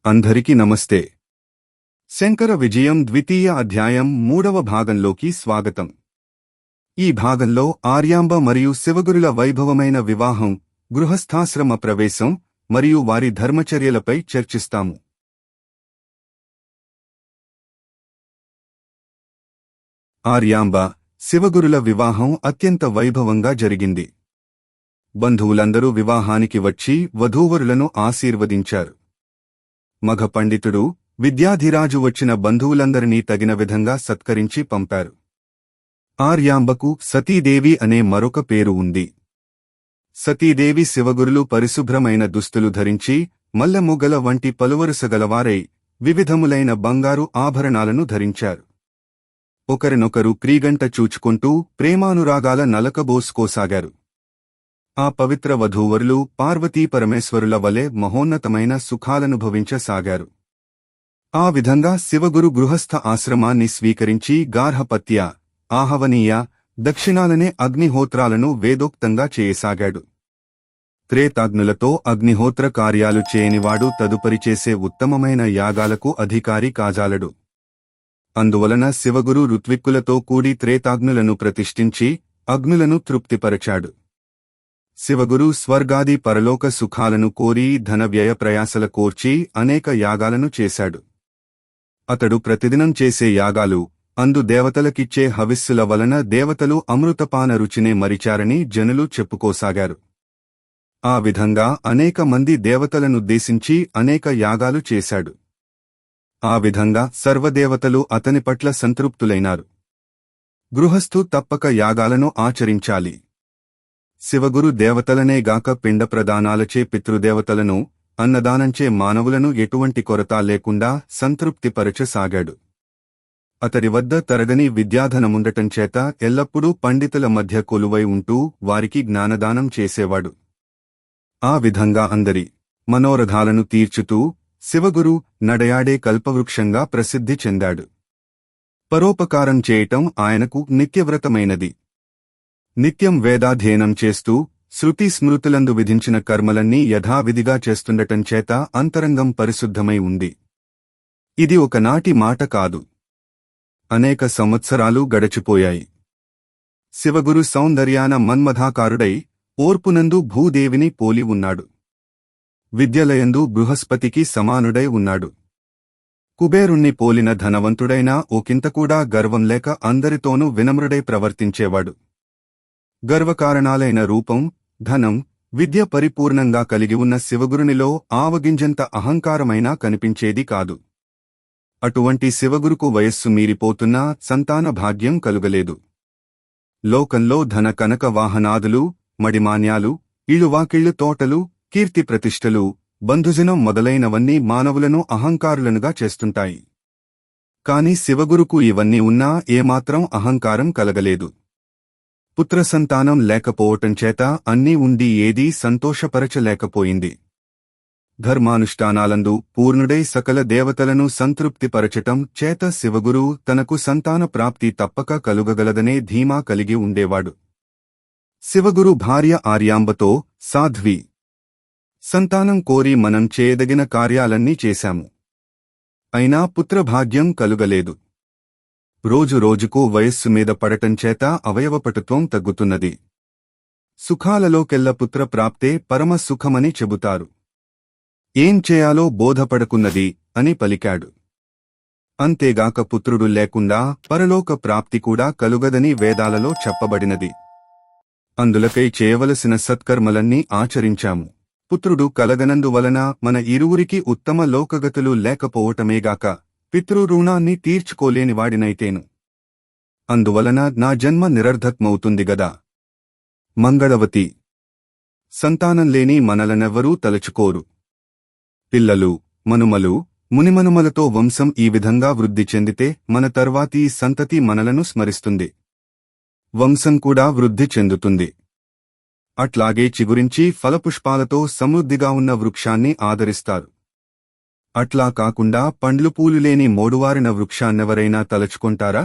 అందరికీ నమస్తే. శంకర విజయం ద్వితీయ అధ్యాయం 3వ భాగంలోకి స్వాగతం. ఈ భాగంలో ఆర్యాంబ మరియు శివగురుల వైభవమైన వివాహం, గృహస్థాశ్రమ ప్రవేశం మరియు వారి ధర్మచర్యలపై చర్చిస్తాము. ఆర్యాంబ, శివగురుల వివాహం అత్యంత వైభవంగా జరిగింది. బంధువులందరూ వివాహానికి వచ్చి వధూవరులను ఆశీర్వదించారు. మగ పండితుడు, విద్యాధిరాజు వచ్చిన బంధువులందరినీ తగిన విధంగా సత్కరించి పంపారు. ఆర్యాంబకు సతీదేవి అనే మరొక పేరు ఉంది. సతీదేవి శివగురులు పరిశుభ్రమైన దుస్తులు ధరించి మల్లెమొగ్గల వంటి పలువరుసగలవారై వివిధములైన బంగారు ఆభరణాలను ధరించారు. ఒకరినొకరు క్రీగంట చూచుకుంటూ ప్రేమానురాగాల నలకబోసుకోసాగారు. ఆ పవిత్ర వధూవరులు పార్వతీ పరమేశ్వరుల వలె మహోన్నతమైన సుఖాలనుభవించసాగారు. ఆ విధంగా శివగురు గృహస్థ ఆశ్రమాన్ని స్వీకరించి గార్హపత్య, ఆహవనీయ, దక్షిణాలనే అగ్నిహోత్రాలను వేదోక్తంగా చేయసాగాడు. త్రేతాగ్నులతో అగ్నిహోత్ర కార్యాలు చేయనివాడు తదుపరి చేసే ఉత్తమమైన యాగాలకు అధికారి కాజాలడు. అందువలన శివగురు ఋత్విక్కులతో కూడి త్రేతాగ్నులను ప్రతిష్ఠించి అగ్నులను తృప్తిపరచాడు. శివగురు స్వర్గాది పరలోక సుఖాలను కోరి ధన వ్యయ ప్రయాసల కోర్చి అనేక యాగాలను చేశాడు. అతడు ప్రతిదినం చేసే యాగాలు, అందు దేవతలకిచ్చే హవిస్సుల వలన దేవతలు అమృతపాన రుచినే మరిచారని జనులు చెప్పుకోసాగారు. ఆ విధంగా అనేక మంది దేవతలనుద్దేశించి అనేక యాగాలు చేశాడు. ఆ విధంగా సర్వదేవతలు అతని పట్ల సంతృప్తులైనారు. గృహస్థు తప్పక యాగాలను ఆచరించాలి. శివగురు దేవతలనేగాక పిండ ప్రదానాలచే పితృదేవతలను, అన్నదానంచే మానవులను ఎటువంటి కొరత లేకుండా సంతృప్తిపరచసాగాడు. అతడి వద్ద తరగని విద్యాధనముండటంచేత ఎల్లప్పుడూ పండితుల మధ్య కొలువై ఉంటూ వారికి జ్ఞానదానం చేసేవాడు. ఆ విధంగా అందరి మనోరథాలను తీర్చుతూ శివగురు నడయాడే కల్పవృక్షంగా ప్రసిద్ధి చెందాడు. పరోపకారం చేయటం ఆయనకు నిత్యవ్రతమైనది. నిత్యం వేదాధ్యయనం చేస్తూ శృతి స్మృతులందు విధించిన కర్మలన్నీ యథావిధిగా చేస్తుండటంచేత అంతరంగం పరిశుద్ధమై ఉంది. ఇది ఒకనాటి మాట కాదు. అనేక సంవత్సరాలు గడచిపోయాయి. శివగురు సౌందర్యాన మన్మథాకారుడై ఓర్పునందు భూదేవిని పోలి ఉన్నాడు. విద్యలయందు బృహస్పతికి సమానుడై ఉన్నాడు. కుబేరుణ్ణి పోలిన ధనవంతుడైనా ఒకంతకూడా గర్వం లేక అందరితోనూ వినమ్రుడై ప్రవర్తించేవాడు. గర్వకారణాలైన రూపం, ధనం, విద్య పరిపూర్ణంగా కలిగి ఉన్న శివగురునిలో ఆవగింజంత అహంకారమైనా కనిపించేది కాదు. అటువంటి శివగురుకు వయస్సు మీరిపోతున్నా సంతాన భాగ్యం కలుగలేదు. లోకంలో ధన కనక వాహనాదులు, మడిమాన్యాలు, ఇళ్ళువాకిళ్ళు తోటలు, కీర్తి ప్రతిష్టలు, బంధుజనం మొదలైనవన్నీ మానవులను అహంకారులనుగా చేస్తుంటాయి. కాని శివగురుకు ఇవన్నీ ఉన్నా ఏమాత్రం అహంకారం కలగలేదు. పుత్రసంతానం లేకపోవటంచేత అన్నీ ఉండి ఏదీ సంతోషపరచలేకపోయింది. ధర్మానుష్ఠానాలందు పూర్ణుడై సకల దేవతలను సంతృప్తిపరచటం చేత శివగురు తనకు సంతాన ప్రాప్తి తప్పక కలుగగలదనే ధీమా కలిగి ఉండేవాడు. శివగురు భార్య ఆర్యాంబతో, సాధ్వి, సంతానం కోరి మనం చేయదగిన కార్యాలన్నీ చేశాము. అయినా పుత్రభాగ్యం కలుగలేదు. రోజు రోజుకు వయస్సు మీద పడటంచేత అవయవపటుత్వం తగ్గుతున్నది. సుఖాలలోకెల్ల పుత్ర ప్రాప్తే పరమ సుఖమని చెబుతారు. ఏం చేయాలో బోధపడకున్నది అని పలికాడు. అంతేగాక పుత్రుడు లేకుండా పరలోక ప్రాప్తి కూడా కలుగదని వేదాలలో చెప్పబడినది. అందులకై చేయవలసిన సత్కర్మలన్నీ ఆచరించాము. పుత్రుడు కలగనందువలన మన ఇరువురికి ఉత్తమ లోకగతులు లేకపోవటమేగాక పితృరుణాన్ని తీర్చుకోలేనివాడినైతేను. అందువలన నా జన్మ నిరర్ధకమవుతుంది గదా. మంగళవతి, సంతానం లేని మనలనెవ్వరూ తలుచుకోరు. పిల్లలు, మనుమలు, మునిమనుమలతో వంశం ఈ విధంగా వృద్ధి చెందితే మన తర్వాతి సంతతి మనలను స్మరిస్తుంది. వంశం కూడా వృద్ధి చెందుతుంది. అట్లాగే చిగురించి ఫలపుష్పాలతో సమృద్ధిగా ఉన్న వృక్షాన్ని ఆదరిస్తారు. అట్లా కాకుండా పండ్లు పూలు లేని మోడువారిన వృక్షాన్నెవరైనా తలచుకుంటారా?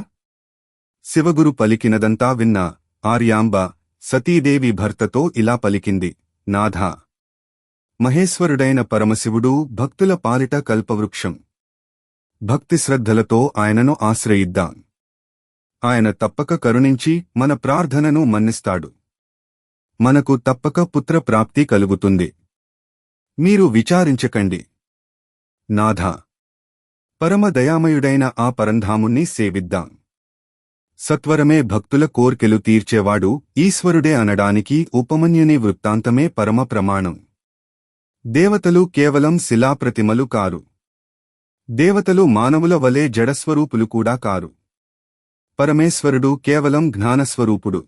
శివగురు పలికినదంతా విన్న ఆర్యాంబ సతీదేవి భర్తతో ఇలా పలికింది, నాథా, మహేశ్వరుడైన పరమశివుడు భక్తుల పాలిట కల్పవృక్షం. భక్తి శ్రద్ధలతో ఆయనను ఆశ్రయిద్దాం. ఆయన తప్పక కరుణించి మన ప్రార్థనను మన్నిస్తాడు. మనకు తప్పక పుత్ర ప్రాప్తి కలుగుతుంది. మీరు విచారించకండి. నాథా, పరమ దయామయుడైన ఆ పరంధాముణ్ణి సేవిద్దాం. సత్వరమే భక్తుల కోర్కెలు తీర్చేవాడు ఈశ్వరుడే అనడానికి ఉపమన్యుని వృత్తాంతమే పరమ ప్రమాణం. దేవతలు కేవలం శిలాప్రతిమలు కారు. దేవతలు మానవుల వలె జడస్వరూపులు కూడా కారు. పరమేశ్వరుడు కేవలం జ్ఞానస్వరూపుడు.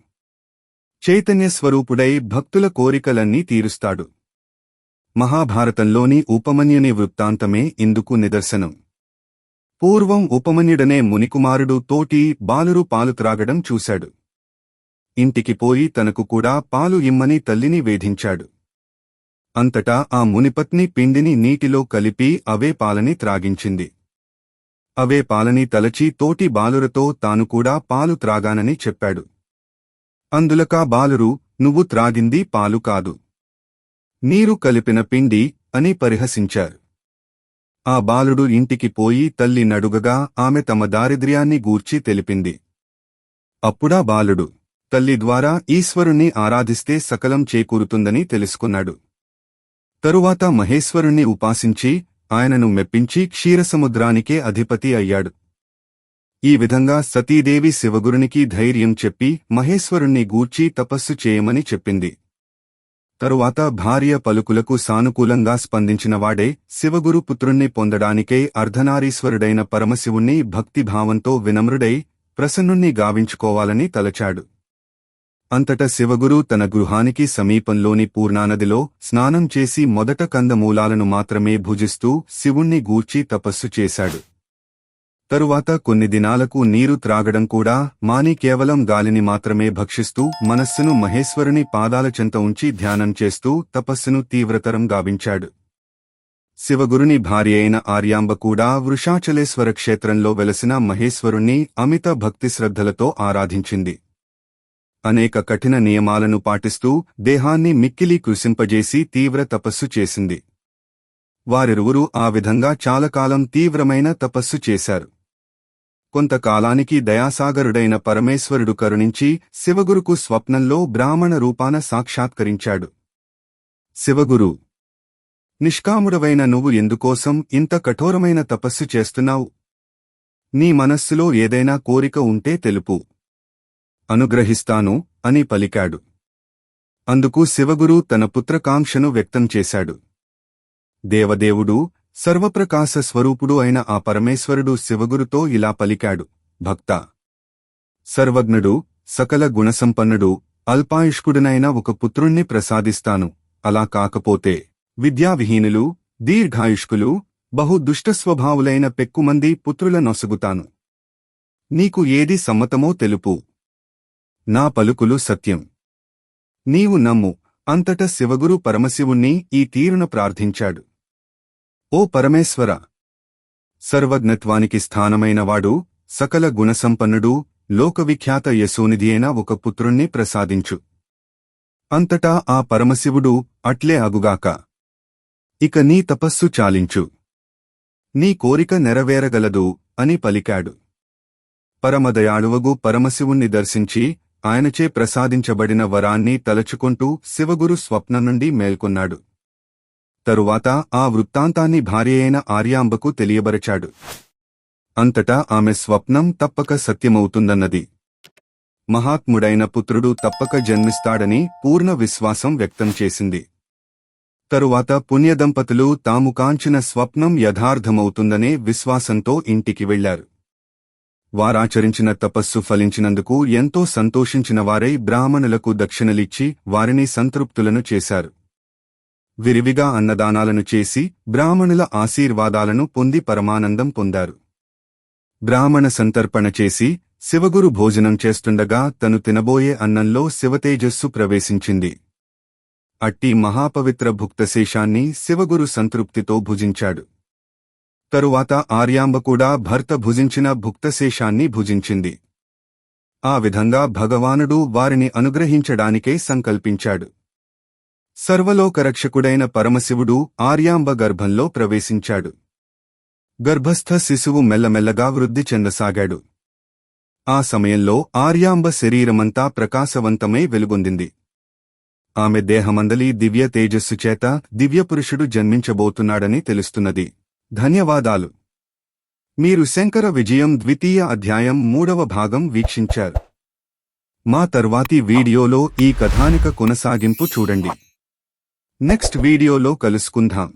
చైతన్యస్వరూపుడై భక్తుల కోరికలన్నీ తీరుస్తాడు. మహాభారతంలోని ఉపమన్యుని వృత్తాంతమే ఇందుకు నిదర్శనం. పూర్వం ఉపమన్యుడనే మునికుమారుడు తోటి బాలురు పాలు త్రాగడం చూశాడు. ఇంటికి పోయి తనకు కూడా పాలు ఇమ్మని తల్లిని వేధించాడు. అంతటా ఆ మునిపత్ని పిండిని నీటిలో కలిపి అవే పాలని త్రాగించింది. అవే పాలని తలచి తోటి బాలురతో తాను కూడా పాలు త్రాగానని చెప్పాడు. అందులకా బాలురు, నువ్వు త్రాగింది పాలు కాదు, నీరు కలిపిన పిండి అని పరిహసించారు. ఆ బాలుడు ఇంటికి పోయి తల్లి నడుగగా ఆమె తమ దారిద్ర్యాన్ని గూర్చి తెలిపింది. అప్పుడా బాలుడు తల్లి ద్వారా ఈశ్వరుణ్ణి ఆరాధిస్తే సకలం చేకూరుతుందని తెలుసుకున్నాడు. తరువాత మహేశ్వరుణ్ణి ఉపాసించి ఆయనను మెప్పించి క్షీరసముద్రానికే అధిపతి అయ్యాడు. ఈ విధంగా సతీదేవి శివగురునికి ధైర్యం చెప్పి మహేశ్వరుణ్ణి గూర్చి తపస్సు చేయమని చెప్పింది. తరువాత భార్య పలుకులకు సానుకూలంగా స్పందించినవాడే శివగురు పుత్రుణ్ణి పొందడానికై అర్ధనారీశ్వరుడైన పరమశివుణ్ణి భక్తిభావంతో వినమ్రుడై ప్రసన్నుణ్ణి గావించుకోవాలని తలచాడు. అంతట శివగురు తన గృహానికి సమీపంలోని పూర్ణానదిలో స్నానం చేసి మొదట కందమూలాలను మాత్రమే భుజిస్తూ శివుణ్ణి గూర్చి తపస్సు చేశాడు. తరువాత కొన్ని దినాలకు నీరు త్రాగడం కూడా మాని కేవలం గాలిని మాత్రమే భక్షిస్తూ మనస్సును మహేశ్వరుని పాదాల చెంత ఉంచి ధ్యానం చేస్తూ తపస్సును తీవ్రతరం గావించాడు. శివగురుని భార్య అయిన ఆర్యాంబ కూడా వృషాచలేశ్వర క్షేత్రంలో వెలసిన మహేశ్వరుణ్ణి అమిత భక్తిశ్రద్ధలతో ఆరాధించింది. అనేక కఠిన నియమాలను పాటిస్తూ దేహాన్ని మిక్కిలి కృశింపజేసి తీవ్ర తపస్సు చేసింది. వారిరువురూ ఆ విధంగా చాలాకాలం తీవ్రమైన తపస్సు చేశారు. కొంతకాలానికి దయాసాగరుడైన పరమేశ్వరుడు కరుణించి శివగురుకు స్వప్నంలో బ్రాహ్మణ రూపాన సాక్షాత్కరించాడు. శివగురు, నిష్కాముడవైన నువ్వు ఎందుకోసం ఇంత కఠోరమైన తపస్సు చేస్తున్నావు? నీ మనస్సులో ఏదైనా కోరిక ఉంటే తెలుపు, అనుగ్రహిస్తాను అని పలికాడు. అందుకు శివగురు తన పుత్రకాంక్షను వ్యక్తం చేశాడు. దేవదేవుడు, సర్వప్రకాశ స్వరూపుడు అయిన ఆ పరమేశ్వరుడు శివగురుతో ఇలా పలికాడు. భక్తా, సర్వజ్ఞుడు, సకల గుణసంపన్నుడు, అల్పాయుష్కుడునైన ఒక పుత్రుణ్ణి ప్రసాదిస్తాను. అలా కాకపోతే విద్యావిహీనులు, దీర్ఘాయుష్కులు, బహు దుష్టస్వభావులైన పెక్కుమంది పుత్రుల నొసగుతాను. నీకు ఏది సమ్మతమో తెలుపు. నా పలుకులు సత్యం. నీవు నమ్ము. అంతట శివగురు పరమశివుణ్ణి ఈ తీరున ప్రార్థించాడు. ఓ పరమేశ్వర, సర్వజ్ఞత్వానికి స్థానమైనవాడు, సకల గుణసంపన్నుడు, లోకవిఖ్యాత యశోనిధి అయిన ఒక పుత్రుణ్ణి ప్రసాదించు. అంతటా ఆ పరమశివుడు, అట్లే అగుగాక. ఇక నీ తపస్సు చాలించు. నీ కోరిక నెరవేరగలదు అని పలికాడు. పరమదయాళువగు పరమశివుణ్ణి దర్శించి ఆయనచే ప్రసాదించబడిన వరాన్ని తలచుకుంటూ శివగురు స్వప్నం నుండి మేల్కొన్నాడు. తరువాత ఆ వృత్తాంతాన్ని భార్యయైన ఆర్యాంబకు తెలియబరచాడు. అంతటా ఆమె స్వప్నం తప్పక సత్యమవుతుందన్నది. మహాత్ముడైన పుత్రుడు తప్పక జన్మిస్తాడని పూర్ణ విశ్వాసం వ్యక్తం చేసింది. తరువాత పుణ్యదంపతులు తాము కాంచిన స్వప్నం యథార్థమవుతుందనే విశ్వాసంతో ఇంటికి వెళ్లారు. వారాచరించిన తపస్సు ఫలించినందుకు ఎంతో సంతోషించినవారై బ్రాహ్మణులకు దక్షిణలిచ్చి వారిని సంతృప్తులను చేశారు. విరివిగా అన్నదానాలను చేసి బ్రాహ్మణుల ఆశీర్వాదాలను పొంది పరమానందం పొందారు. బ్రాహ్మణ సంతర్పణ చేసి శివగురు భోజనం చేస్తుండగా తను తినబోయే అన్నంలో శివతేజస్సు ప్రవేశించింది. అట్టి మహాపవిత్ర భుక్తశేషాన్ని శివగురు సంతృప్తితో భుజించాడు. తరువాత ఆర్యాంబ కూడా భర్త భుజించిన భుక్తశేషాన్ని భుజించింది. ఆ విధంగా భగవానుడు వారిని అనుగ్రహించడానికే సంకల్పించాడు. సర్వలోకరక్షకుడైన పరమశివుడు ఆర్యాంబ గర్భంలో ప్రవేశించాడు. గర్భస్థ శిశువు మెల్లమెల్లగా వృద్ధి చెందసాగాడు. ఆ సమయంలో ఆర్యాంబ శరీరమంతా ప్రకాశవంతమై వెలుగొందింది. ఆమె దేహమందలి దివ్య తేజస్సుచేత దివ్యపురుషుడు జన్మించబోతున్నాడని తెలుస్తున్నది. ధన్యవాదాలు. మీరు శంకర విజయం ద్వితీయ అధ్యాయం 3వ భాగం వీక్షించారు. మా తర్వాతి వీడియోలో ఈ కథానిక కొనసాగింపు చూడండి. నెక్స్ట్ వీడియోలో కలుసుకుందాం.